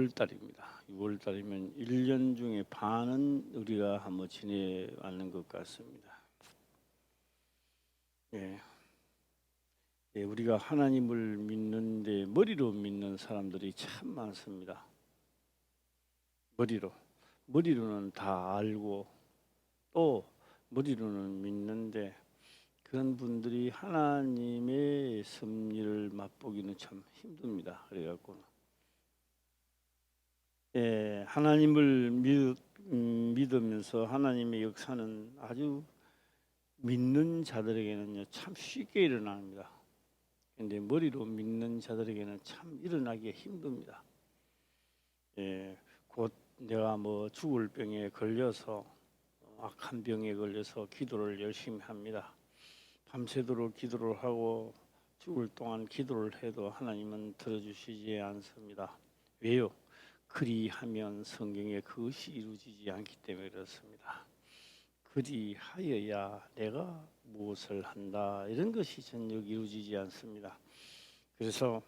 6월 달입니다. 6월 달이면 1년 중에 반은 우리가 한번 지내왔는 것 같습니다. 예, 우리가 하나님을 믿는데 머리로 믿는 사람들이 참 많습니다. 머리로는 다 알고 또 머리로는 믿는데 그런 분들이 하나님의 섭리를 맛보기는 참 힘듭니다. 그래갖고는 하나님을 믿으면서 하나님의 역사는 아주 믿는 자들에게는요 참 쉽게 일어납니다. 근데 머리로 믿는 자들에게는 참 일어나기 힘듭니다. 곧 내가 뭐 죽을 병에 걸려서 악한 병에 걸려서 기도를 열심히 합니다. 밤새도록 기도를 하고 죽을 동안 기도를 해도 하나님은 들어주시지 않습니다. 왜요? 그리하면 성경에 그것이 이루어지지 않기 때문에 그렇습니다. 그리하여야 내가 무엇을 한다 이런 것이 전혀 이루어지지 않습니다. 그래서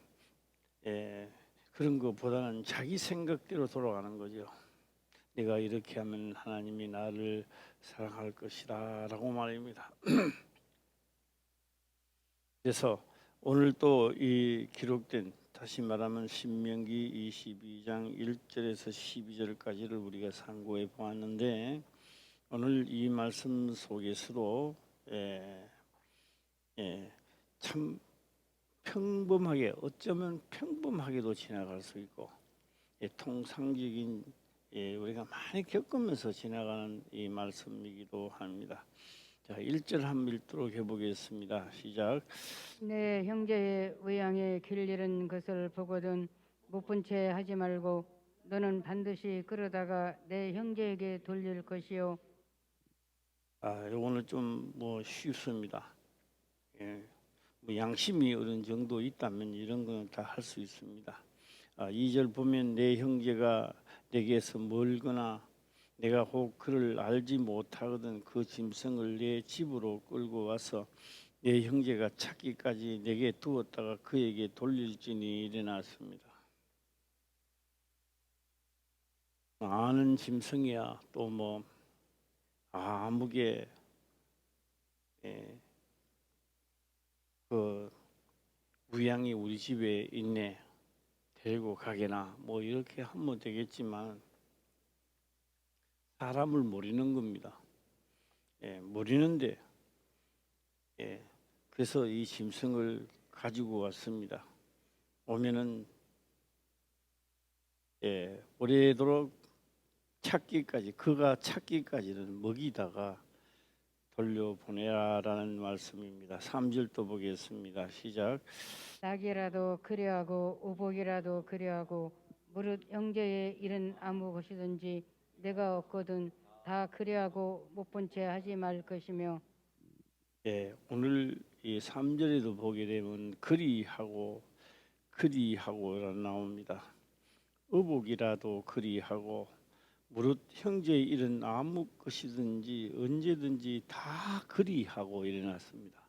그런 것보다는 자기 생각대로 돌아가는 거죠. 내가 이렇게 하면 하나님이 나를 사랑할 것이다 라고 말입니다. 그래서 오늘 또 이 기록된 다시 말하면 신명기 22장 1절에서 12절까지를 우리가 상고해 보았는데 오늘 이 말씀 속에서도 참 평범하게 어쩌면 평범하게도 지나갈 수 있고 통상적인 우리가 많이 겪으면서 지나가는 이 말씀이기도 합니다. 자, 1절 한번 읽도록 해보겠습니다. 시작. 내 형제의 의향에 길 잃은 것을 보거든 못 본 채 하지 말고 너는 반드시 그러다가 내 형제에게 돌릴 것이요. 요거는 좀 뭐 쉽습니다. 뭐 양심이 어느 정도 있다면 이런 거는 다 할 수 있습니다. 2절 보면 내 형제가 내게서 멀거나 내가 혹 그를 알지 못하거든 그 짐승을 내 집으로 끌고 와서 내 형제가 찾기까지 내게 두었다가 그에게 돌릴지니 일어났습니다. 아는 짐승이야 또 뭐 아무게 그 우양이 우리 집에 있네 데리고 가게나 뭐 이렇게 하면 되겠지만 사람을 모르는 겁니다. 모르는데 그래서 이 짐승을 가지고 왔습니다. 오면은 오래도록 찾기까지 그가 찾기까지는 먹이다가 돌려보내라라는 말씀입니다. 3절도 보겠습니다. 시작. 낙이라도 그리하고 우복이라도 그리하고 무릇 형제의 일은 아무 것이든지 내가 얻거든 다 그리하고 못 본 채 하지 말 것이며. 오늘 이 3절에도 보게 되면 그리하고라 나옵니다. 의복이라도 그리하고 무릇 형제의 일은 아무 것이든지 언제든지 다 그리하고 일어났습니다.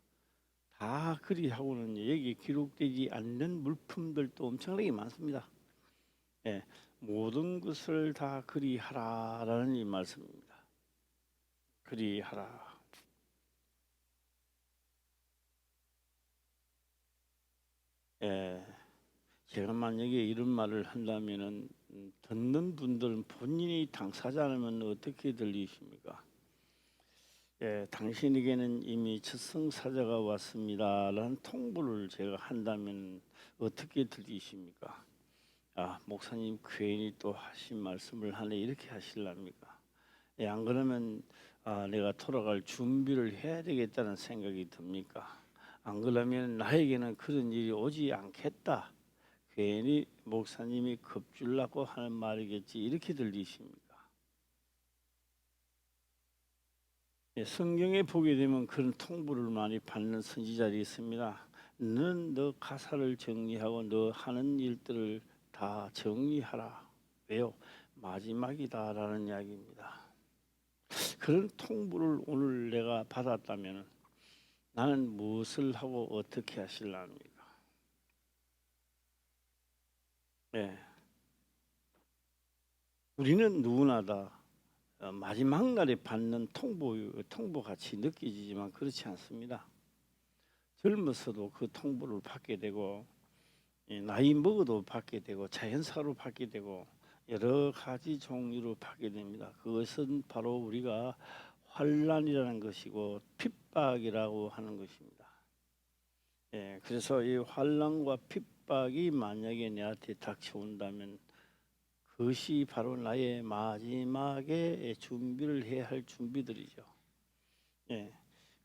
다 그리하고는 여기 기록되지 않는 물품들도 엄청나게 많습니다. 모든 것을 다 그리하라라는 이 말씀입니다. 그리하라. 제가 만약에 이런 말을 한다면은 듣는 분들은 본인이 당사자라면 어떻게 들리십니까? 당신에게는 이미 첫승사자가 왔습니다라는 통보를 제가 한다면 어떻게 들리십니까? 목사님 괜히 또 하신 말씀을 하네 이렇게 하실랍니까? 안 그러면 내가 돌아갈 준비를 해야 되겠다는 생각이 듭니까? 안 그러면 나에게는 그런 일이 오지 않겠다. 괜히 목사님이 겁줄라고 하는 말이겠지 이렇게 들리십니까? 성경에 보게 되면 그런 통보를 많이 받는 선지자들이 있습니다. 너는 너 가사를 정리하고 너 하는 일들을 다 정리하라. 왜요? 마지막이다라는 이야기입니다. 그런 통보를 오늘 내가 받았다면 나는 무엇을 하고 어떻게 하실랍니까? 우리는 누구나 다 마지막 날에 받는 통보 같이 느껴지지만 그렇지 않습니다. 젊어서도 그 통보를 받게 되고 나이 먹어도 받게 되고 자연사로 받게 되고 여러 가지 종류로 받게 됩니다. 그것은 바로 우리가 환난이라는 것이고 핍박이라고 하는 것입니다. 그래서 이 환난과 핍박이 만약에 내한테 닥쳐온다면 그것이 바로 나의 마지막에 준비를 해야 할 준비들이죠.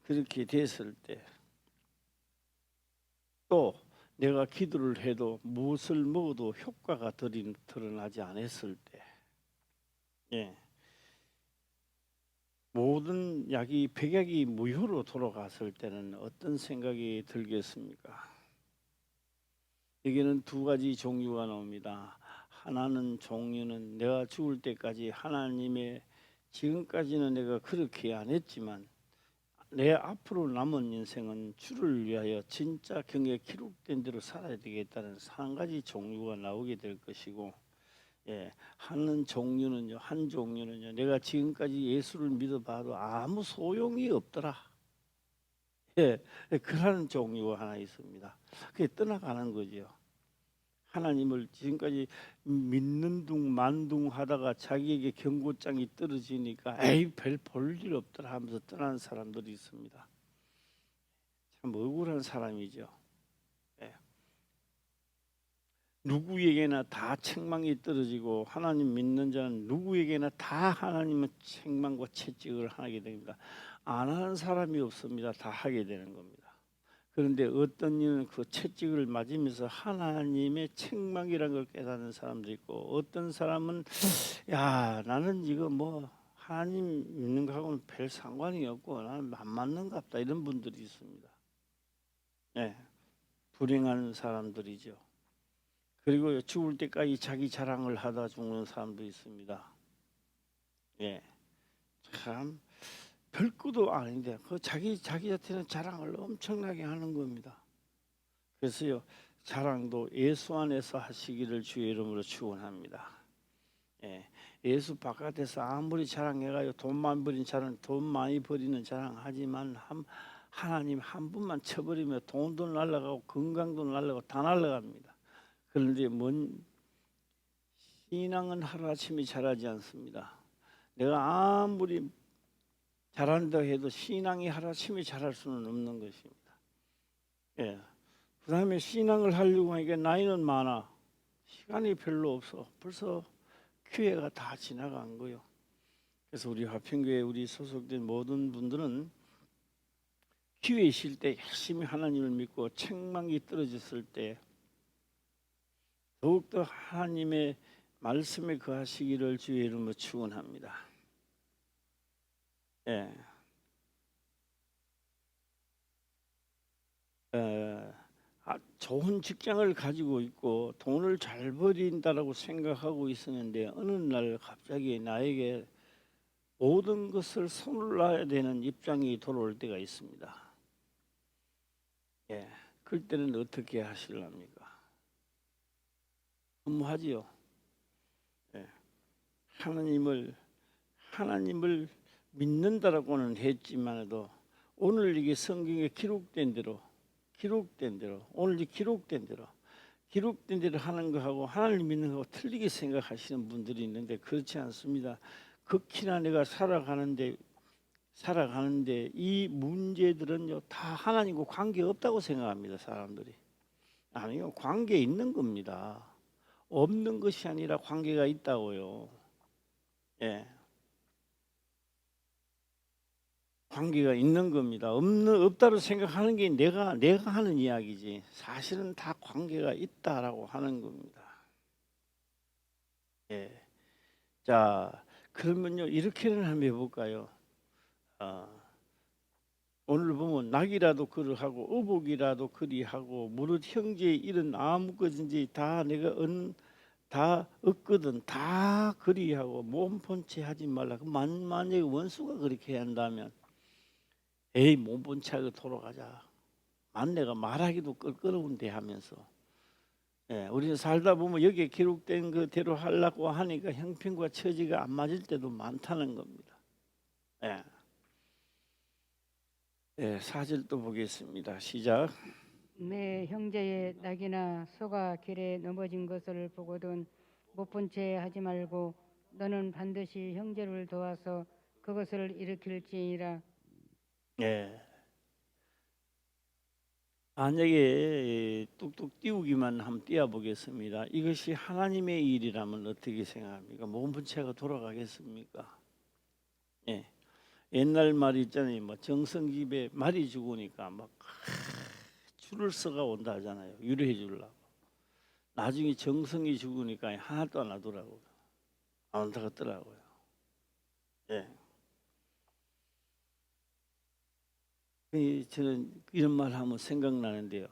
그렇게 됐을 때 또 내가 기도를 해도 무엇을 먹어도 효과가 드러나지 않았을 때, 모든 약이 백약이 무효로 돌아갔을 때는 어떤 생각이 들겠습니까? 여기는 두 가지 종류가 나옵니다. 하나는 종류는 내가 죽을 때까지 하나님의 지금까지는 내가 그렇게 안 했지만 내 앞으로 남은 인생은 주를 위하여 진짜 경에 기록된 대로 살아야 되겠다는 한 가지 종류가 나오게 될 것이고, 한 종류는요, 내가 지금까지 예수를 믿어봐도 아무 소용이 없더라. 그러한 종류가 하나 있습니다. 그게 떠나가는 거죠. 하나님을 지금까지 믿는 둥 만둥 하다가 자기에게 경고장이 떨어지니까 에이 별 볼 일 없더라 하면서 떠나는 사람들이 있습니다. 참 억울한 사람이죠. 누구에게나 다 책망이 떨어지고 하나님 믿는 자는 누구에게나 다 하나님은 책망과 채찍을 하게 됩니다. 안 하는 사람이 없습니다. 다 하게 되는 겁니다. 그런데 어떤 이는 그 채찍을 맞으면서 하나님의 책망이라는 걸 깨닫는 사람도 있고, 어떤 사람은 야 나는 이거 뭐 하나님 믿는 거하고는 별 상관이 없고 나는 안 맞는가 보다 이런 분들이 있습니다. 불행한 사람들이죠. 그리고 죽을 때까지 자기 자랑을 하다 죽는 사람도 있습니다. 참 별것도 아닌데 그 자기한테는 자랑을 엄청나게 하는 겁니다. 그래서요 자랑도 예수 안에서 하시기를 주의 이름으로 축원합니다. 예수 바깥에서 아무리 자랑해가요 돈 많이 버리는 자랑하지만 하나님 한 분만 쳐버리면 돈도 날라가고 건강도 날라가고 다 날라갑니다. 그런데 신앙은 하루아침에 자라지 않습니다. 내가 아무리 잘한다 해도 신앙이 하루아침에 자랄 수는 없는 것입니다. 그 다음에 신앙을 하려고 하니까 나이는 많아. 시간이 별로 없어. 벌써 기회가 다 지나간 거요. 그래서 우리 화평교회 우리 소속된 모든 분들은 기회 있을 때 열심히 하나님을 믿고 책망이 떨어졌을 때 더욱더 하나님의 말씀에 거하시기를 주의 이름으로 축원합니다. 좋은 직장을 가지고 있고 돈을 잘 벌인다라고 생각하고 있었는데 어느 날 갑자기 나에게 모든 것을 손을 놔야 되는 입장이 돌아올 때가 있습니다. 그때는 어떻게 하실랍니까? 허무하지요. 하나님을 믿는다라고는 했지만도 오늘 이게 성경에 기록된 대로 오늘 기록된 대로 하는 거하고 하나님 믿는 거하고 틀리게 생각하시는 분들이 있는데 그렇지 않습니다. 극히나 내가 살아가는데 이 문제들은요 다 하나님과 관계 없다고 생각합니다. 사람들이. 아니요, 관계 있는 겁니다. 없는 것이 아니라 관계가 있다고요. 관계가 있는 겁니다. 없다고 생각하는 게 내가 하는 이야기지. 사실은 다 관계가 있다라고 하는 겁니다. 자, 그러면요 이렇게는 한번 해볼까요? 오늘 보면 낙이라도 그러하고 의복이라도 그리하고 무릇 형제의 일은 아무것인지 다 내가 다 얻거든 다 그리하고 몸본체 하지 말라. 만약에 원수가 그렇게 한다면 에이 몸본체하고 돌아가자. 내가 말하기도 껄끄러운데 하면서 예, 우리는 살다 보면 여기에 기록된 그대로 하려고 하니까 형편과 처지가 안 맞을 때도 많다는 겁니다. 예. 예, 4절 또 보겠습니다. 시작. 내 형제의 낙이나 소가 길에 넘어진 것을 보거든 못 본 채 하지 말고 너는 반드시 형제를 도와서 그것을 일으킬지니라. 예. 만약에 뚝뚝 띄우기만 한번 띄워보겠습니다. 이것이 하나님의 일이라면 어떻게 생각합니까? 몸 분체가 돌아가겠습니까? 예. 옛날 말 있잖아요. 뭐 정성집에 말이 죽으니까 막 줄을 서가 온다 하잖아요. 유래해 주려고. 나중에 정성이 죽으니까 하나도 안 하더라고요. 안 온다 같더라고요. 예. 저는 이런 말 하면 생각나는데요.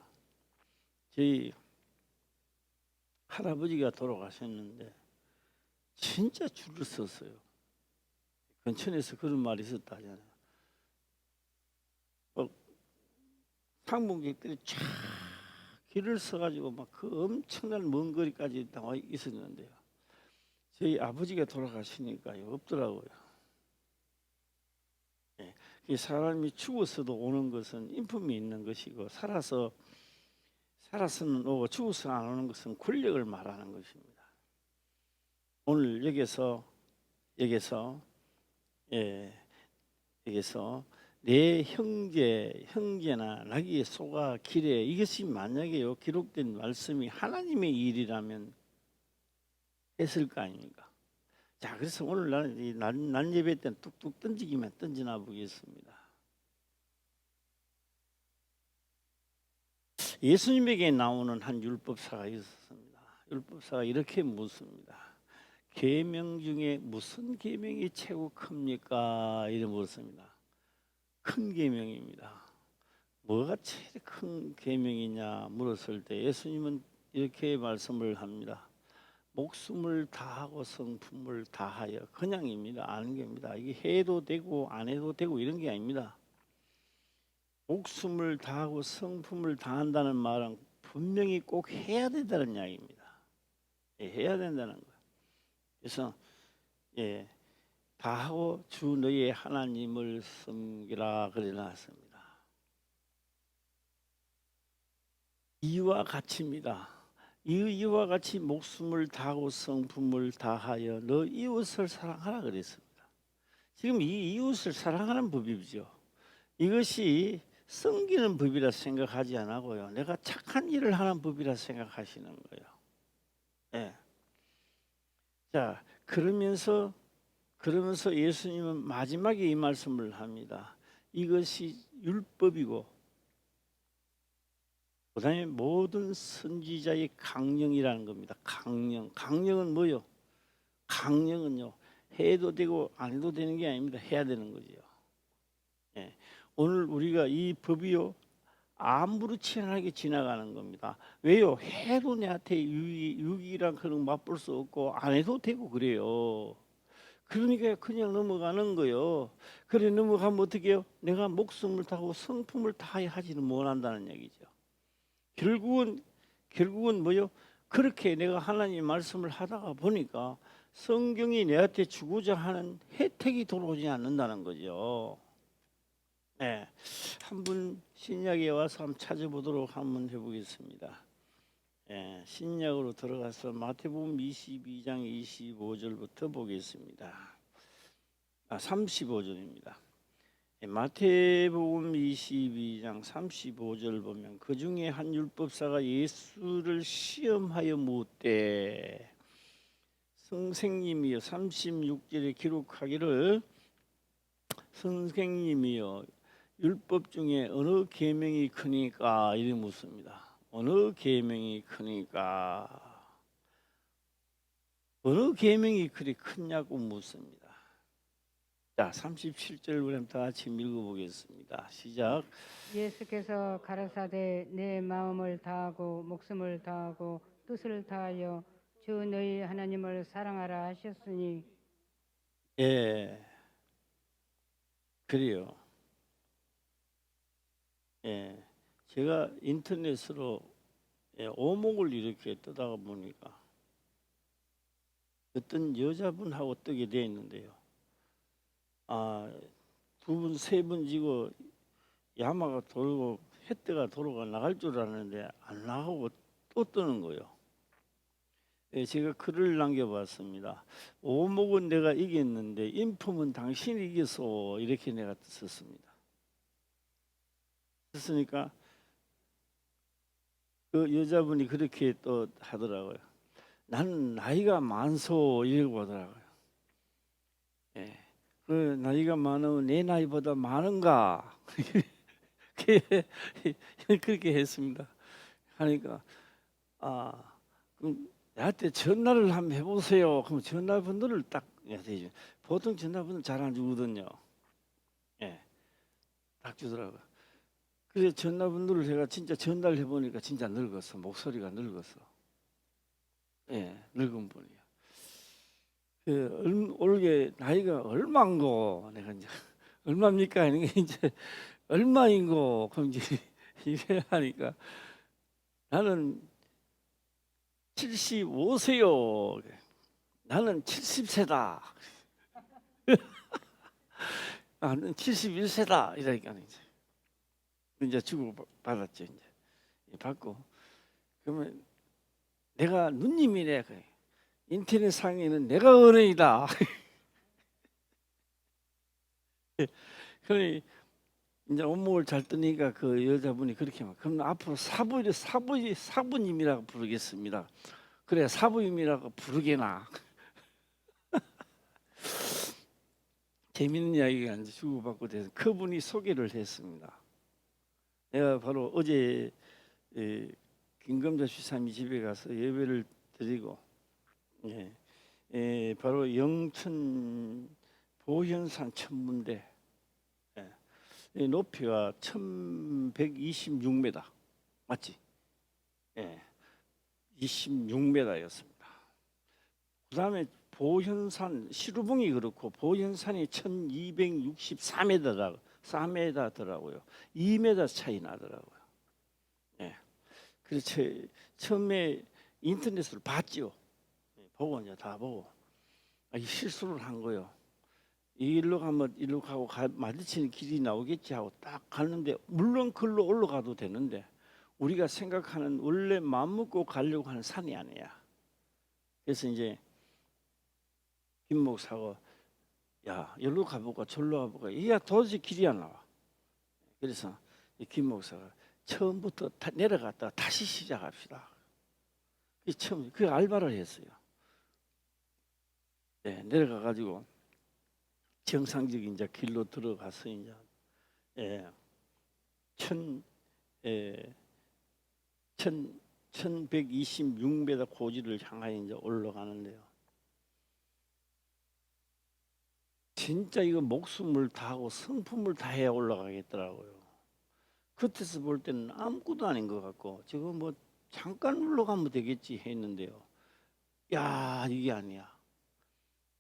저희 할아버지가 돌아가셨는데 진짜 줄을 섰어요. 근천에서 그런 말이 있었다 하잖아요. 상봉객들이 쫙 길을 서가지고 막 그 엄청난 먼 거리까지 나와 있었는데요. 저희 아버지가 돌아가시니까요 없더라고요. 예. 이 사람이 죽어서도 오는 것은 인품이 있는 것이고 살아서는 오고 죽어서 안 오는 것은 권력을 말하는 것입니다. 오늘 여기서 예, 여기서 내 형제나 나귀의 소가 길에 이것이 만약에요 기록된 말씀이 하나님의 일이라면 했을 거 아닙니까? 자, 그래서 오늘 나는 난 예배 때는 뚝뚝 던지기만 던지나 보겠습니다. 예수님에게 나오는 한 율법사가 있었습니다. 율법사가 이렇게 묻습니다. 계명 중에 무슨 계명이 최고 큽니까? 이래 물었습니다. 큰 계명입니다. 뭐가 제일 큰 계명이냐 물었을 때 예수님은 이렇게 말씀을 합니다. 목숨을 다하고 성품을 다하여. 그냥입니다. 아는 겁니다. 이게 해도 되고 안 해도 되고 이런 게 아닙니다. 목숨을 다하고 성품을 다한다는 말은 분명히 꼭 해야 된다는 이야기입니다. 예, 해야 된다는 거예요. 그래서 예, 다하고 주 너의 하나님을 섬기라 그래 놨습니다. 이와 같이입니다. 이와 같이 목숨을 다하고 성품을 다하여 너 이웃을 사랑하라 그랬습니다. 지금 이 이웃을 사랑하는 법이죠. 이것이 섬기는 법이라 생각하지 않고요. 내가 착한 일을 하는 법이라 생각하시는 거예요. 예. 자, 그러면서 예수님은 마지막에 이 말씀을 합니다. 이것이 율법이고 그다음에 모든 선지자의 강령이라는 겁니다. 강령은 뭐요? 강령은요 해도 되고 안 해도 되는 게 아닙니다. 해야 되는 거지요. 예. 오늘 우리가 이 법이요 아무렇지 않게 지나가는 겁니다. 왜요? 해도 내한테 유익이란 그런 맛볼 수 없고 안 해도 되고 그래요. 그러니까 그냥 넘어가는 거요. 그래 넘어가면 어떻게 해요? 내가 목숨을 다하고 성품을 다해 하지는 못한다는 얘기죠. 결국은 뭐요? 그렇게 내가 하나님 말씀을 하다가 보니까 성경이 내한테 주고자 하는 혜택이 들어오지 않는다는 거죠. 네, 한번 신약에 와서 한번 찾아보도록 한번 해보겠습니다. 네, 신약으로 들어가서 마태복음 22장 25절부터 보겠습니다. 35절입니다. 마태복음 22장 35절 보면 그 중에 한 율법사가 예수를 시험하여 묻되 선생님이여 36절에 기록하기를 선생님이여 율법 중에 어느 계명이 크니까 이래 묻습니다. 어느 계명이 크니까 어느 계명이 그리 크냐고 묻습니다. 자, 37절 우리 다 같이 읽어보겠습니다. 시작. 예수께서 가라사대 내 마음을 다하고 목숨을 다하고 뜻을 다하여 주 너희 하나님을 사랑하라 하셨으니. 예, 그래요. 예, 제가 인터넷으로 오목을 이렇게 뜨다가 보니까 어떤 여자분하고 뜨게 돼 있는데요. 두 분, 세 분 지고 야마가 돌고 햇대가 돌아가 나갈 줄 알았는데 안 나가고 또 뜨는 거예요. 제가 글을 남겨봤습니다. 오목은 내가 이겼는데 인품은 당신이 이겼어, 이렇게 내가 썼습니다. 썼으니까 그 여자분이 그렇게 또 하더라고요. 나는 나이가 많소, 이러고 하더라고요. 예. 그 나이가 많으면 내 나이보다 많은가? 그렇게 했습니다. 하니까 그럼 나한테 전화를 한번 해보세요. 그럼 전화번호를 딱 해야 되죠. 보통 전화번호 잘 안 주거든요. 예, 딱 주더라고요. 그래서 전화번호를 제가 진짜 전화를 해보니까 진짜 늙었어. 목소리가 늙었어. 예, 늙은 분이야. 올게 나이가 얼마인고 내가 이제 얼마입니까? 이게 이제 얼마인고 그럼 이제 이래 하니까 나는 75세요. 나는 70세다. 나는 71세다. 이러니까 이제 주고 받았죠. 이제 받고 그러면 내가 누님이래. 인터넷 상에는 내가 어른이다. 그래 이제 온목을 잘 뜨니까 그 여자분이 그렇게 막 그럼 앞으로 사부님이라고 부르겠습니다. 그래 사부님이라고 부르게나. 재밌는 이야기가 이제 주고받고 돼서 그분이 소개를 했습니다. 내가 바로 어제 김금자 주사님 집에 가서 예배를 드리고 바로 영천 보현산 천문대 높이가 1126m 맞지? 26m였습니다. 그 다음에 보현산 시루봉이 그렇고 보현산이 1264m더라고요. 2m 차이 나더라고요. 그래서 처음에 인터넷으로 봤죠. 보고 이제 다 보고 실수를 한 거예요. 일로 가면 일로 가고 마주치는 길이 나오겠지 하고 딱 갔는데 물론 글로 올라가도 되는데 우리가 생각하는 원래 마음 먹고 가려고 하는 산이 아니야. 그래서 이제 김 목사가 야 여기로 가볼까 저기로 가볼까 이게 도저히 길이 안 나와. 그래서 김 목사가 처음부터 내려갔다가 다시 시작합시다. 처음 그 알바를 했어요. 내려가 가지고 정상적인 이제 길로 들어가서 이제 1126m 고지를 향하여 이제 올라가는데요. 진짜 이거 목숨을 다하고 성품을 다해야 올라가겠더라고요. 겉에서 볼 때는 아무것도 아닌 것 같고 지금 뭐 잠깐 올라가면 되겠지 했는데요. 야 이게 아니야.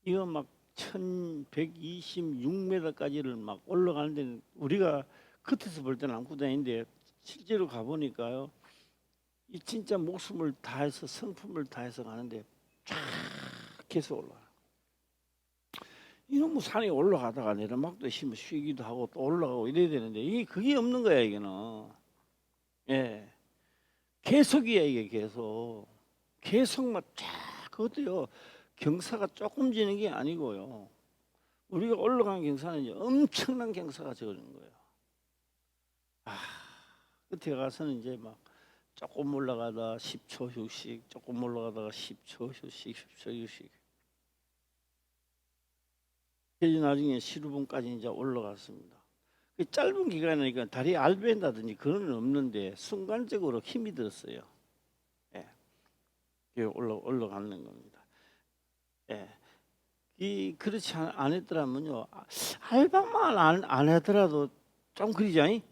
이거 막 1126m까지를 막 올라가는데 우리가 겉에서 볼 때는 아무것도 아닌데 실제로 가보니까요. 이 진짜 목숨을 다해서 성품을 다해서 가는데 쫙 계속 올라가. 이놈의 산에 올라가다가 내리막도 있으면 쉬기도 하고 또 올라가고 이래야 되는데 이게 그게 없는 거야 이게는. 계속이야 이게 계속 막 쫙 그것도요. 경사가 조금 지는 게 아니고요. 우리가 올라간 경사는 이제 엄청난 경사가 지어진 거예요. 끝에 가서는 이제 막 조금 올라가다 10초 휴식, 조금 올라가다가 10초 휴식, 10초 휴식. 그래서 나중에 시루봉까지 이제 올라갔습니다. 그 짧은 기간이니까 다리 알벤다든지 그런 건 없는데 순간적으로 힘이 들었어요. 올라가는 겁니다. 그렇지 안 했더라면요. 알바만 안 하더라도 좀 그러지?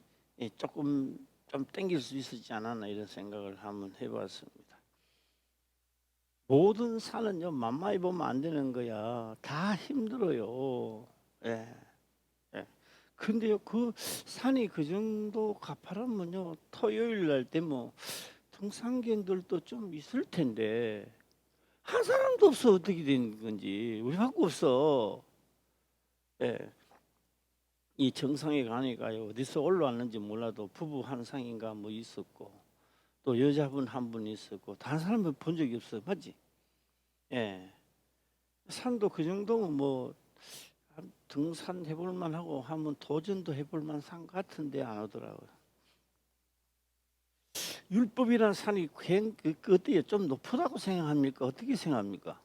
조금 좀 땡길 수 있었지 않았나 이런 생각을 한번 해봤습니다. 모든 산은요 만만히 보면 안 되는 거야. 다 힘들어요. 근데요 그 산이 그 정도 가파르면요 토요일 날 때 뭐 등산객들도 좀 있을 텐데 한 사람도 없어. 어떻게 된 건지 우리밖에 없어. 예. 이 정상에 가니까요, 어디서 올라왔는지 몰라도 부부 한 상인가 뭐 있었고, 또 여자분 한 분 있었고, 다른 사람은 본 적이 없어요. 맞지? 예. 산도 그 정도면 뭐 등산 해볼 만하고 하면 도전도 해볼 만한 산 같은데 안 오더라고요. 율법이라는 산이 그 어때요? 좀 높다고 생각합니까? 어떻게 생각합니까?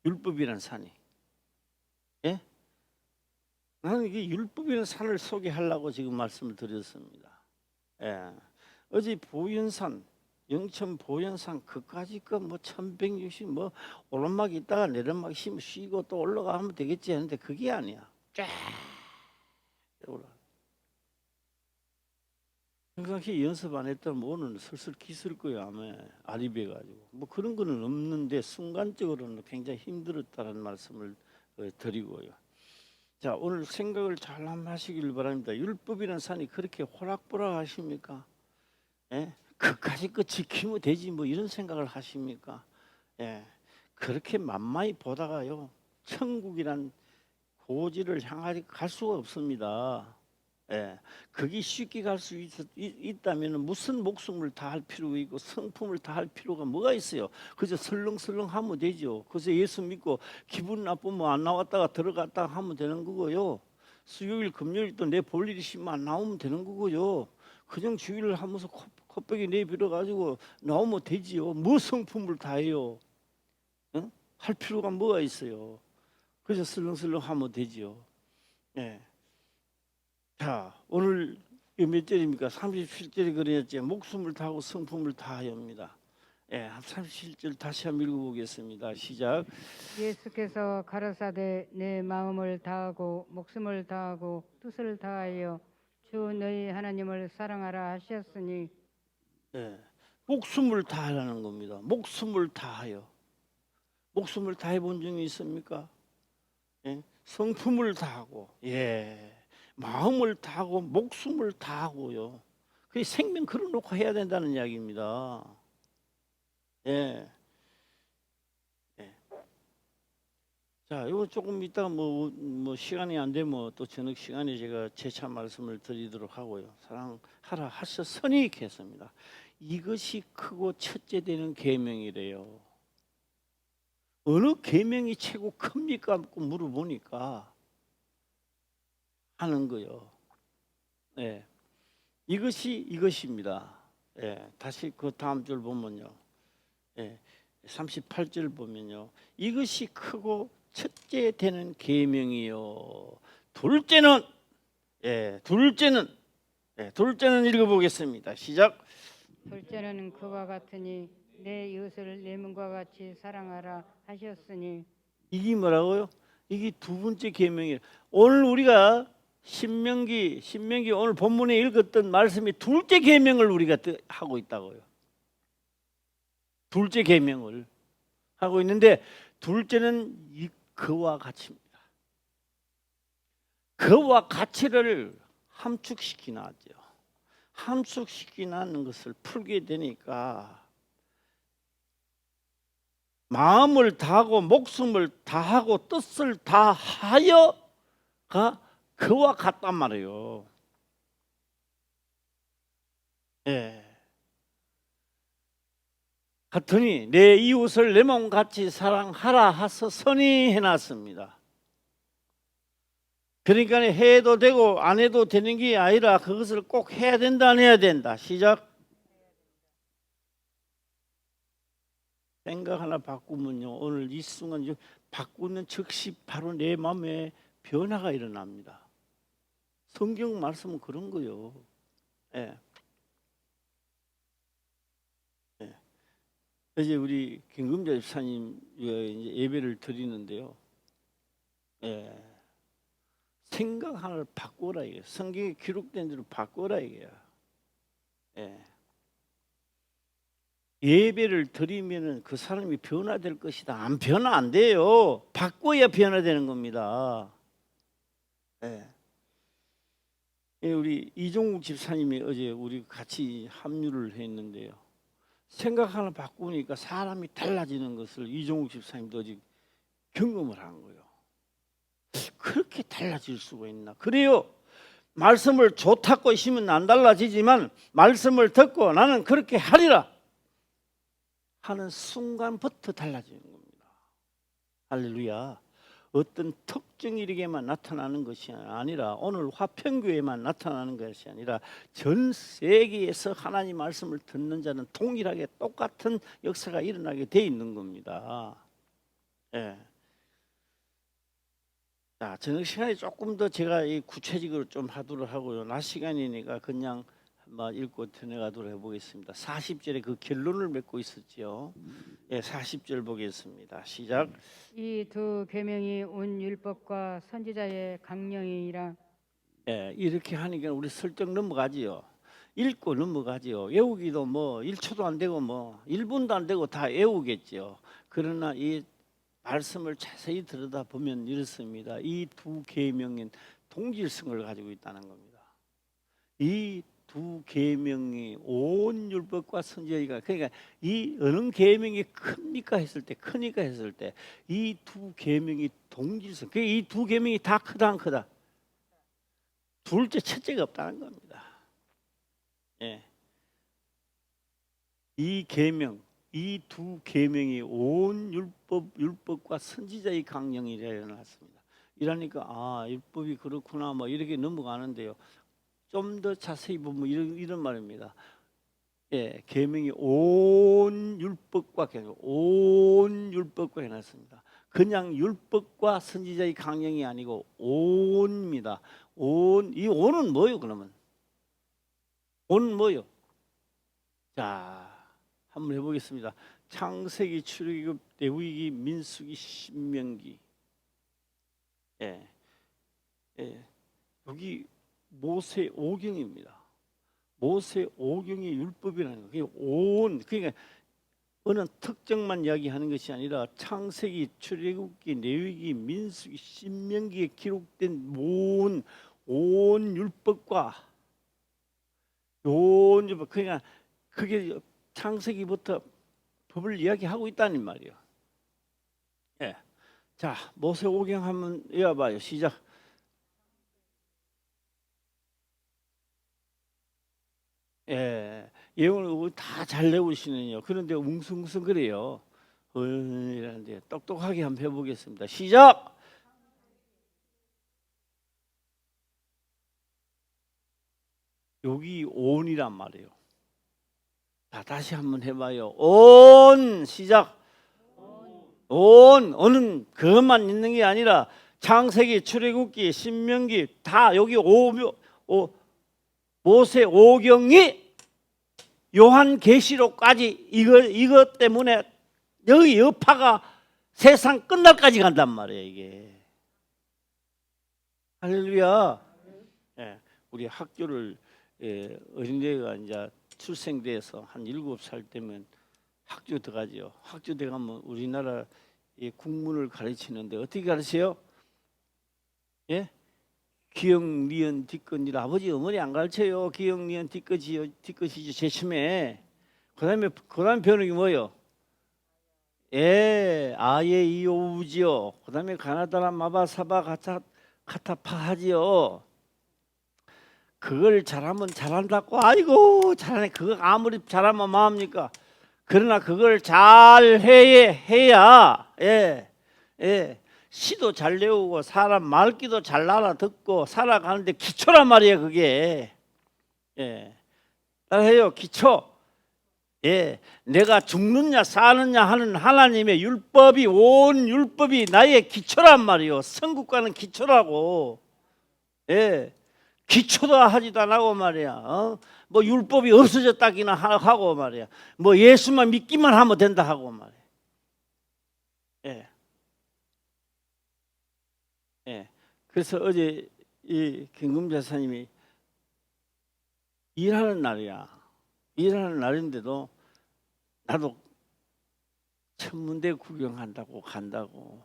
율법이라는 산이. 예? 나는 이게 율법이라는 산을 소개하려고 지금 말씀을 드렸습니다. 예. 어제 보현산, 영천 보현산 그까지 거뭐 1160 뭐 오르막 있다가 내리막 쉬고 또 올라가면 되겠지 했는데 그게 아니야. 쫙 올라. 평상시 연습 안 했다면 오늘 슬슬 기술 거예요. 아마 아리배 가지고 뭐 그런 거는 없는데 순간적으로는 굉장히 힘들었다는 말씀을 드리고요. 자, 오늘 생각을 잘 한번 하시길 바랍니다. 율법이라는 산이 그렇게 호락호락 하십니까? 예? 그까지 그 지키면 되지 뭐 이런 생각을 하십니까? 예. 그렇게 만만히 보다가요, 천국이란 고지를 향하여 갈 수가 없습니다. 예. 거기 쉽게 갈 수 있다면 무슨 목숨을 다할 필요가 있고 성품을 다할 필요가 뭐가 있어요? 그저 설렁설렁 하면 되죠. 그래서 예수 믿고 기분 나쁘면 안 나왔다가 들어갔다가 하면 되는 거고요. 수요일 금요일 또 내 볼 일이 있으면 안 나오면 되는 거고요. 그냥 주일을 하면서 코빼기 내밀어 가지고 나오면 되지요. 뭐 성품을 다해요? 응? 할 필요가 뭐가 있어요? 그래서 설렁설렁 하면 되지요. 예. 자, 오늘 몇 절입니까? 37절이 그랬지. 목숨을 다하고 성품을 다하여입니다. 예, 37절 다시 한번 읽어보겠습니다. 시작. 예수께서 가라사대 내 마음을 다하고 목숨을 다하고 뜻을 다하여 주 너희 하나님을 사랑하라 하셨으니. 예, 목숨을 다하라는 겁니다. 목숨을 다하여. 목숨을 다해 본 적이 있습니까? 예, 성품을 다하고, 예, 마음을 다하고 목숨을 다하고요. 그 생명 걸어놓고 해야 된다는 이야기입니다. 예. 예. 자, 이거 조금 이따가 뭐 시간이 안 되면 또 저녁 시간에 제가 재차 말씀을 드리도록 하고요. 사랑하라 하셨으니 했습니다. 이것이 크고 첫째 되는 계명이래요. 어느 계명이 최고 큽니까? 물어보니까 하는 거요. 예. 이것입니다. 예. 다시 그 다음 줄 보면요. 예. 38절 보면요. 이것이 크고 첫째 되는 계명이요. 둘째는 둘째는 읽어보겠습니다. 시작. 둘째는 그와 같으니 내 이웃을 내 몸과 같이 사랑하라 하셨으니. 이게 뭐라고요? 이게 두 번째 계명이에요. 오늘 우리가 신명기 오늘 본문에 읽었던 말씀이 둘째 계명을 우리가 하고 있다고요. 둘째 계명을 하고 있는데 둘째는 이 그와 가치입니다. 그와 가치를 함축시키나죠. 함축시키는 것을 풀게 되니까 마음을 다하고 목숨을 다하고 뜻을 다하여가 그와 같단 말이에요. 예. 같으니 내 이웃을 내 몸같이 사랑하라 하소서니 해놨습니다. 그러니까 해도 되고 안 해도 되는 게 아니라 그것을 꼭 해야 된다 안 해야 된다. 시작. 생각 하나 바꾸면요, 오늘 이 순간 바꾸는 즉시 바로 내 마음에 변화가 일어납니다. 성경 말씀은 그런 거요. 예. 예. 이제 우리 김금자 집사님 이제 예배를 드리는데요. 예. 생각 하나를 바꾸라 이게. 성경에 기록된 대로 바꾸라 이게야. 예. 예배를 드리면은 그 사람이 변화될 것이다. 안 변화 안 돼요. 바꿔야 변화되는 겁니다. 예. 우리 이종국 집사님이 어제 우리 같이 합류를 했는데요. 생각 하나 바꾸니까 사람이 달라지는 것을 이종욱 집사님도 어제 경험을 한 거예요. 그렇게 달라질 수가 있나? 그래요. 말씀을 좋다고 하시면 안 달라지지만 말씀을 듣고 나는 그렇게 하리라 하는 순간부터 달라지는 겁니다. 할렐루야. 어떤 특정 일에게만 나타나는 것이 아니라 오늘 화평교회만 나타나는 것이 아니라 전 세계에서 하나님 말씀을 듣는 자는 동일하게 똑같은 역사가 일어나게 돼 있는 겁니다. 예. 자, 저녁 시간에 조금 더 제가 이 구체적으로 좀 하도록 하고요. 낮 시간이니까 그냥 한번 읽고 전해가도록 해보겠습니다. 40절에 그 결론을 맺고 있었죠. 예, 40절 보겠습니다. 시작. 이 두 계명이 온 율법과 선지자의 강령이니라. 예, 이렇게 하니까 우리 슬쩍 넘어가지요. 읽고 넘어가지요. 외우기도 뭐 1초도 안 되고 뭐 1분도 안 되고 다 외우겠죠. 그러나 이 말씀을 자세히 들여다보면 이렇습니다. 이 두 계명은 동질성을 가지고 있다는 겁니다. 이 두 계명이 온 율법과 선지자가, 그러니까 이 어느 계명이 큽니까 했을 때, 크니까 했을 때 이 두 계명이 동질성, 이 두 계명이 다 크다 안 크다? 둘째 첫째가 없다는 겁니다. 예. 이 계명, 이 두 계명이 온 율법과 선지자의 강령이라 일어났습니다. 이러니까 아, 율법이 그렇구나 뭐 이렇게 넘어가는데요. 좀 더 자세히 보면 이런 말입니다. 예, 계명이 온 율법과 해놨습니다. 그냥 율법과 선지자의 강령이 아니고 온입니다. 이 온은 뭐요? 그러면 온은 뭐요? 자, 한번 해보겠습니다. 창세기, 출애굽, 레위기, 민수기, 신명기. 예, 예, 여기 모세 오경입니다. 모세 오경의 율법이라는 거. 그러니까 어느 특정만 이야기하는 것이 아니라 창세기, 출애굽기, 레위기, 민수기, 신명기에 기록된 온 율법과 온 율법, 그러니까 그게 창세기부터 법을 이야기하고 있다는 말이에요. 예. 자, 모세 오경 한번 외워봐요. 시작. 예, 예언을 다 잘 외우시네요. 그런데 웅성웅성 그래요. 이라는데 똑똑하게 한번 해보겠습니다. 시작. 여기 온이란 말이에요. 자, 다시 한번 해봐요. 온. 시작. 온은 그것만 있는 게 아니라 창세기, 출애굽기, 신명기 다 여기 모세 오경이 요한계시록까지 이것 때문에 여기 여파가 세상 끝날까지 간단 말이에요. 이게 할렐루야. 예, 우리 학교를 어린애가 이제 출생돼서 한 7살 되면 학교 들어가죠. 학교 들어가면 우리나라 국문을 가르치는데 어떻게 가르쳐요? 예? 기역, 니은, 뒷끝이라 아버지 어머니 안 가르쳐요. 기역, 니은, 뒷끝이죠. 제침에 그다음에 배우는 게 뭐예요? 예, 아예 이오우지요. 그다음에 가나다라 마바사바 카타파 하지요. 그걸 잘하면 잘한다고. 아이고 잘하네. 그거 아무리 잘하면 뭐합니까? 그러나 그걸 잘 해야 시도 잘 외우고 사람 말귀도 잘 알아듣고 살아가는데 기초란 말이에요. 그게 따라해요. 기초. 내가 죽느냐 사느냐 하는 하나님의 율법이 온 율법이 나의 기초란 말이에요. 선국과는 기초라고. 기초도 하지도 안 하고 말이야. 뭐 율법이 없어졌다기나 하고 말이야. 뭐 예수만 믿기만 하면 된다 하고 말이야. 그래서 어제 이 김금자사님이 일하는 날이야. 일하는 날인데도 나도 천문대 구경한다고 간다고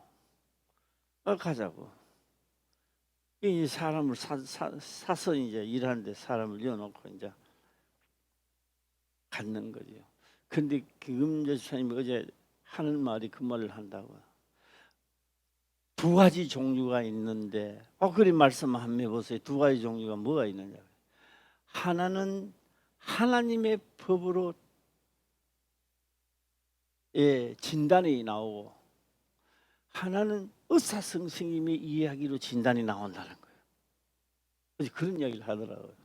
가자고. 이 사람을 사서 이제 일하는데 사람을 이어놓고 이제 갖는 거죠. 근데 김금자 집사님이 어제 하는 말이 그 말을 한다고. 두 가지 종류가 있는데, 그리 말씀 한번 해보세요. 두 가지 종류가 뭐가 있느냐. 하나는 하나님의 법으로 진단이 나오고, 하나는 의사선생님의 이야기로 진단이 나온다는 거예요. 그래서 그런 이야기를 하더라고요.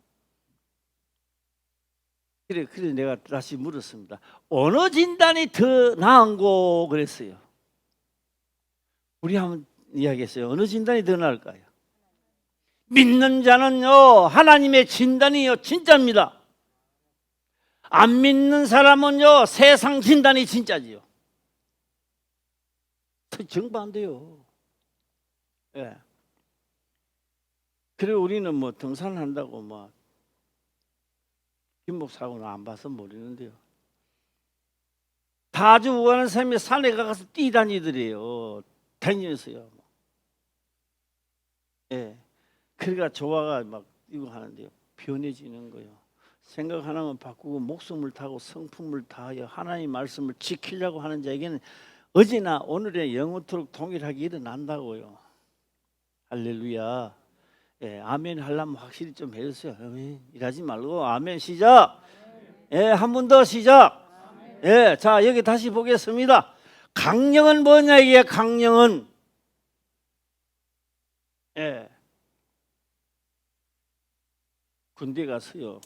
그래 내가 다시 물었습니다. 어느 진단이 더 나은고 그랬어요. 우리 한번 이야기했어요. 어느 진단이 더 나을까요? 믿는 자는요, 하나님의 진단이요 진짜입니다. 안 믿는 사람은요, 세상 진단이 진짜지요. 정반대요. 예. 그래 우리는 뭐 등산한다고 뭐 김목사고는 안 봐서 모르는데요. 다주 우하는 사람이 산에 가서 뛰다니더래요. 다니면서요. 예. 그러니까 조화가 막 이거 하는데요. 변해지는 거예요. 생각 하나만 바꾸고 목숨을 타고 성품을 다하여 하나님의 말씀을 지키려고 하는 자에게는 어제나 오늘의 영원토록 동일하게 일어난다고요. 할렐루야. 예, 아멘 하려면 확실히 좀 해주세요. 일하지 말고 아멘 시작. 예, 한 번 더 시작. 예, 자 여기 다시 보겠습니다. 강령은 뭐냐 이게 강령은 예, 군대 가서요.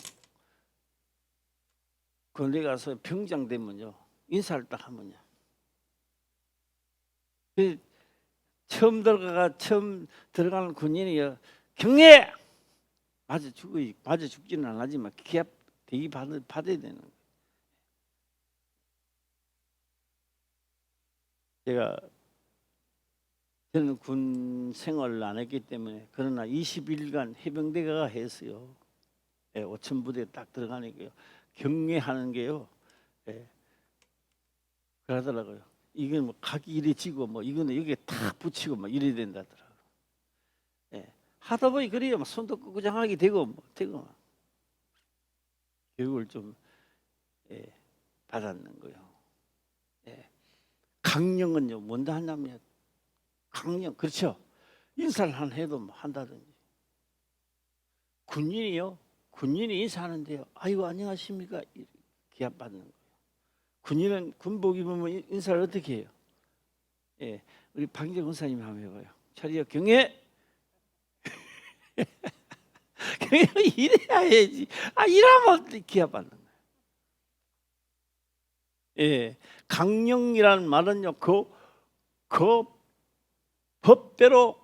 군대 가서 병장 되면요 인사를 딱 하면요. 처음 들어가는 군인이요. 경례! 맞아 죽지는 않지만 기합 대기 받아야 되는 거예요. 저는 군 생활을 안 했기 때문에 그러나 21일간 해병대가 했어요. 5천 부대에 딱 들어가니까요. 경례하는 게요. 그러더라고요. 이게 뭐 각이 이래 지고 뭐 이거는 여기에 탁 붙이고 막 이래야 된다더라고요. 하다 보니 그래요. 손도 끄구장하게 되고 되고 교육을 좀 받았는 거예요. 강령은요 뭔다 하냐면 강령 그렇죠. 인사를 한 해도 뭐 한다든지 군인이 인사하는데요. 아이고 안녕하십니까 기합 받는 거예요. 군인은 군복 입으면 인사를 어떻게 해요? 우리 박인재 권사님 한번 해봐요. 차리어 경례. 이래야 해야지. 이러면 기합 받는 거예요. 강령이라는 말은요, 그 법대로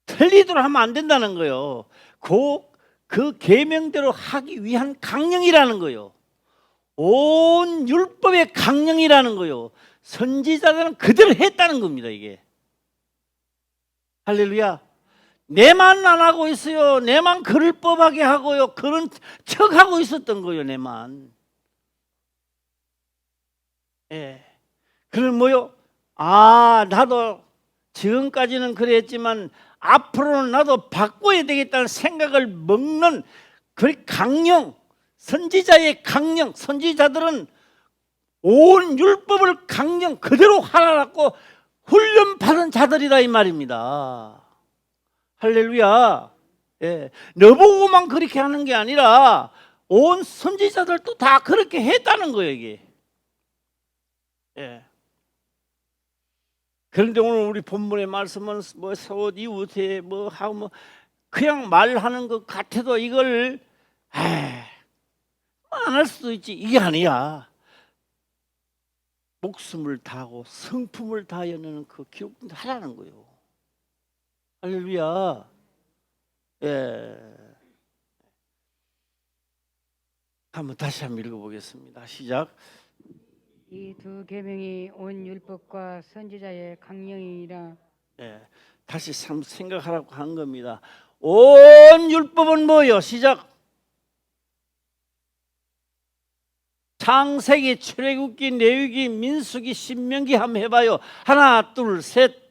틀리도록 하면 안 된다는 거예요. 그 계명대로 하기 위한 강령이라는 거예요. 온 율법의 강령이라는 거예요. 선지자들은 그대로 했다는 겁니다. 이게 할렐루야. 내만 안 하고 있어요. 내만 글을 법하게 하고요. 그런 척하고 있었던 거예요. 내만. 그럼 뭐요? 나도 지금까지는 그랬지만 앞으로는 나도 바꿔야 되겠다는 생각을 먹는 그 강령, 선지자의 강령, 선지자들은 온 율법을 강령 그대로 하라고 훈련받은 자들이다 이 말입니다. 할렐루야. 너보고만 그렇게 하는 게 아니라 온 선지자들도 다 그렇게 했다는 거예요 이게. 그런데 오늘 우리 본문의 말씀은 뭐 솥 이웃에 뭐 하고 뭐 그냥 말하는 것 같아도 이걸 안 할 수도 있지. 이게 아니야. 목숨을 다하고 성품을 다하여는 그 기록도 하라는 거예요. 할렐루야. 다시 한번 읽어보겠습니다. 시작. 이 두 계명이 온 율법과 선지자의 강령이라. 다시 생각하라고 한 겁니다. 온 율법은 뭐요? 시작. 창세기, 출애굽기, 레위기, 민수기, 신명기 한번 해봐요. 하나, 둘, 셋.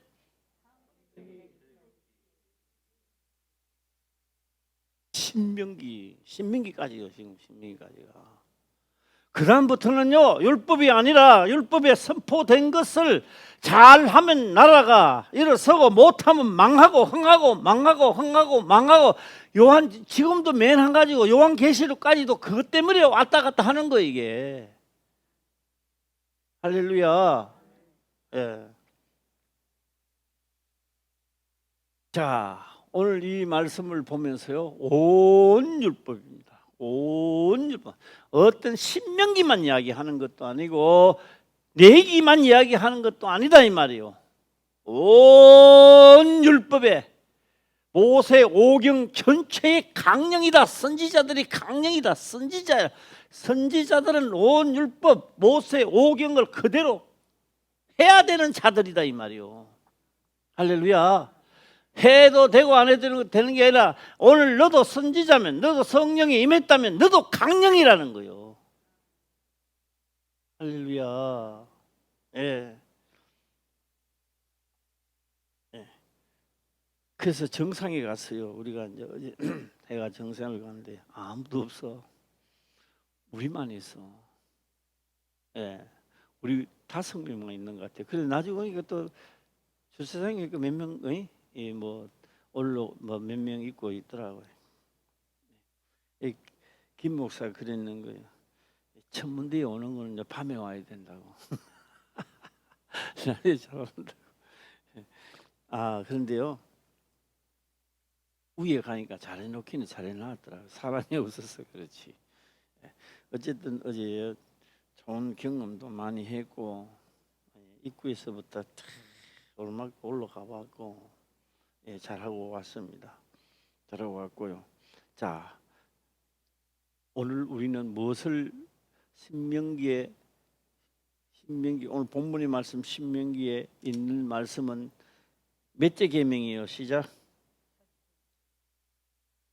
신명기까지요. 지금 신명기까지가. 그다음부터는요, 율법이 아니라 율법에 선포된 것을 잘하면 나라가 일어서고 못하면 망하고 흥하고 망하고 흥하고 망하고. 요한 지금도 맨 한 가지고 요한계시록까지도 그것 때문에 왔다 갔다 하는 거 이게. 할렐루야. 예. 자, 오늘 이 말씀을 보면서요, 온 율법입니다. 온 율법. 어떤 신명기만 이야기하는 것도 아니고 내기만 이야기하는 것도 아니다 이 말이에요. 온 율법에 모세 오경 전체의 강령이다. 선지자들이 강령이다. 선지자들은 온 율법 모세 오경을 그대로 해야 되는 자들이다 이 말이요. 할렐루야. 해도 되고 안 해도 되는 게 아니라 오늘 너도 선지자면, 너도 성령이 임했다면 너도 강령이라는 거요. 할렐루야. 예. 그래서 정상에 갔어요. 우리가 이제 어제 해가 정상을 가는데 아무도 없어. 우리만 있어. 예, 우리 5명만 있는 것 같아요. 그래서 나중에 보니까 또 주차장에 몇 명, 뭐 올로 뭐 몇 명 있고 있더라고요. 김 목사가 그랬는 거예요. 천문대에 오는 거는 이제 밤에 와야 된다고. 아, 그런데요, 위에 가니까 잘해놓기는 잘해놨더라고요. 사람이 없어서 그렇지. 어쨌든 어제 좋은 경험도 많이 했고, 입구에서부터 오르막 올라가 봤고, 잘하고 왔습니다. 잘하고 왔고요. 자, 오늘 우리는 무엇을 신명기 오늘 본문의 말씀 신명기에 있는 말씀은 몇째 계명이에요? 시작.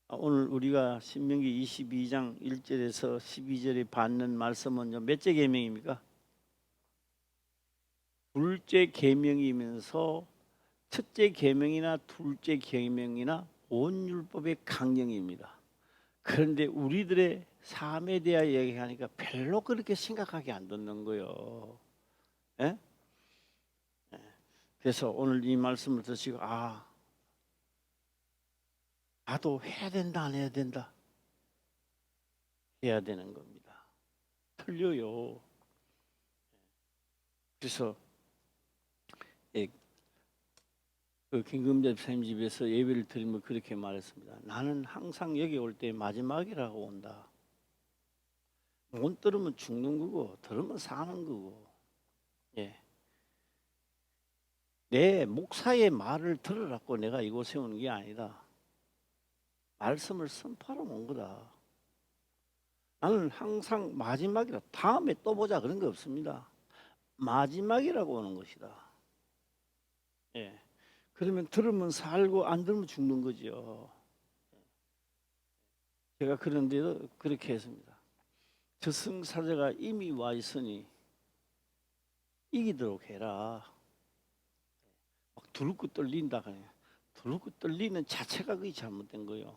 오늘 우리가 신명기 22장 1절에서 12절에 받는 말씀은 몇째 계명입니까? 둘째 계명이면서 첫째 계명이나 둘째 계명이나 온 율법의 강령입니다. 그런데 우리들의 삶에 대하여 얘기하니까 별로 그렇게 심각하게 안 듣는 거예요. 예? 그래서 오늘 이 말씀을 드시고 나도 해야 된다 안 해야 된다? 해야 되는 겁니다. 틀려요. 그래서 그 김금자 집사님 집에서 예배를 드리면 그렇게 말했습니다. 나는 항상 여기 올 때 마지막이라고 온다. 못 들으면 죽는 거고 들으면 사는 거고. 예. 내 목사의 말을 들으라고 내가 이곳에 오는 게 아니다. 말씀을 선포하러 온 거다. 나는 항상 마지막이라, 다음에 또 보자 그런 거 없습니다. 마지막이라고 오는 것이다. 예. 그러면 들으면 살고 안 들으면 죽는 거죠. 제가 그런데도 그렇게 했습니다. 저승사자가 이미 와 있으니 이기도록 해라. 막 두렵고 떨린다 그래. 두렵고 떨리는 자체가 그게 잘못된 거예요.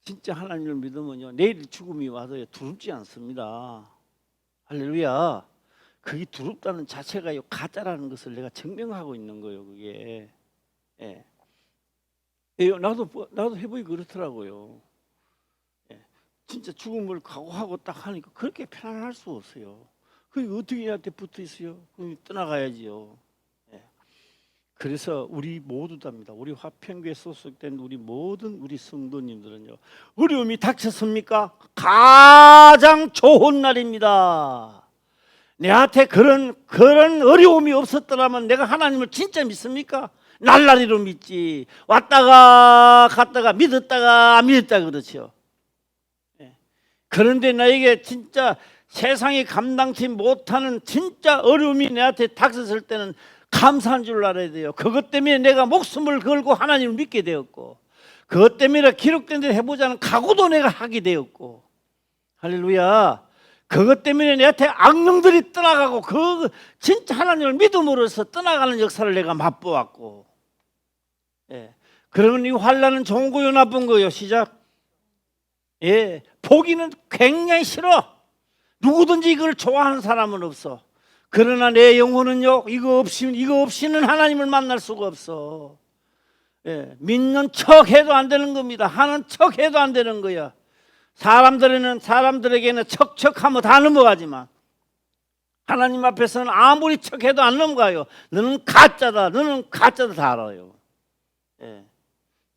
진짜 하나님을 믿으면요, 내일 죽음이 와도 두렵지 않습니다. 할렐루야. 그게 두렵다는 자체가 가짜라는 것을 내가 증명하고 있는 거예요. 그게. 예. 나도 해보기 그렇더라고요. 예. 진짜 죽음을 각오하고 딱 하니까 그렇게 편안할 수 없어요. 그게 어떻게 얘한테 붙어 있어요? 그럼 떠나가야지요. 예. 그래서 우리 모두 답니다. 우리 화평교에 소속된 우리 모든 우리 성도님들은요, 어려움이 닥쳤습니까? 가장 좋은 날입니다. 내한테 그런 어려움이 없었더라면 내가 하나님을 진짜 믿습니까? 날라리로 믿지. 왔다가 갔다가 믿었다가 안 믿었다 그렇죠. 그런데 나에게 진짜 세상이 감당치 못하는 진짜 어려움이 내한테 닥쳤을 때는 감사한 줄 알아야 돼요. 그것 때문에 내가 목숨을 걸고 하나님을 믿게 되었고, 그것 때문에 기록된 대로 해보자는 각오도 내가 하게 되었고, 할렐루야. 그것 때문에 내한테 악령들이 떠나가고 진짜 하나님을 믿음으로써 떠나가는 역사를 내가 맛보았고. 예. 그러면 이 환난은 좋은 거요 나쁜 거요? 시작. 예. 보기는 굉장히 싫어. 누구든지 이걸 좋아하는 사람은 없어. 그러나 내 영혼은요, 이거 없이는 하나님을 만날 수가 없어. 예, 믿는 척 해도 안 되는 겁니다. 하는 척 해도 안 되는 거야. 사람들에게는 척척하면 다 넘어가지만 하나님 앞에서는 아무리 척해도 안 넘어가요. 너는 가짜다 다 알아요. 예,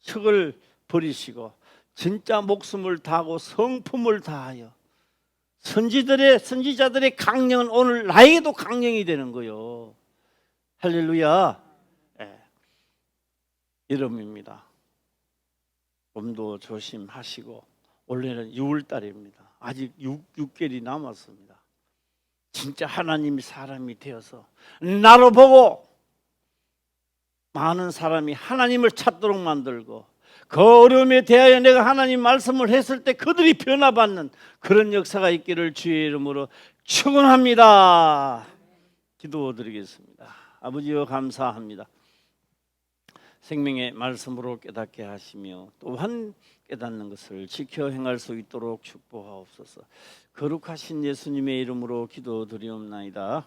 척을 버리시고 진짜 목숨을 다하고 성품을 다하여 선지자들의 강령은 오늘 나에게도 강령이 되는 거요. 할렐루야. 예, 여름입니다. 몸도 조심하시고 올해는 6월달입니다. 아직 6개월이 남았습니다. 진짜 하나님이 사람이 되어서 나로 보고 많은 사람이 하나님을 찾도록 만들고 그 어려움에 대하여 내가 하나님 말씀을 했을 때 그들이 변화받는 그런 역사가 있기를 주의 이름으로 축원합니다. 기도드리겠습니다. 아버지여 감사합니다. 생명의 말씀으로 깨닫게 하시며 또한 깨닫는 것을 지켜 행할 수 있도록 축복하옵소서. 거룩하신 예수님의 이름으로 기도드리옵나이다.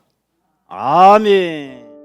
아멘.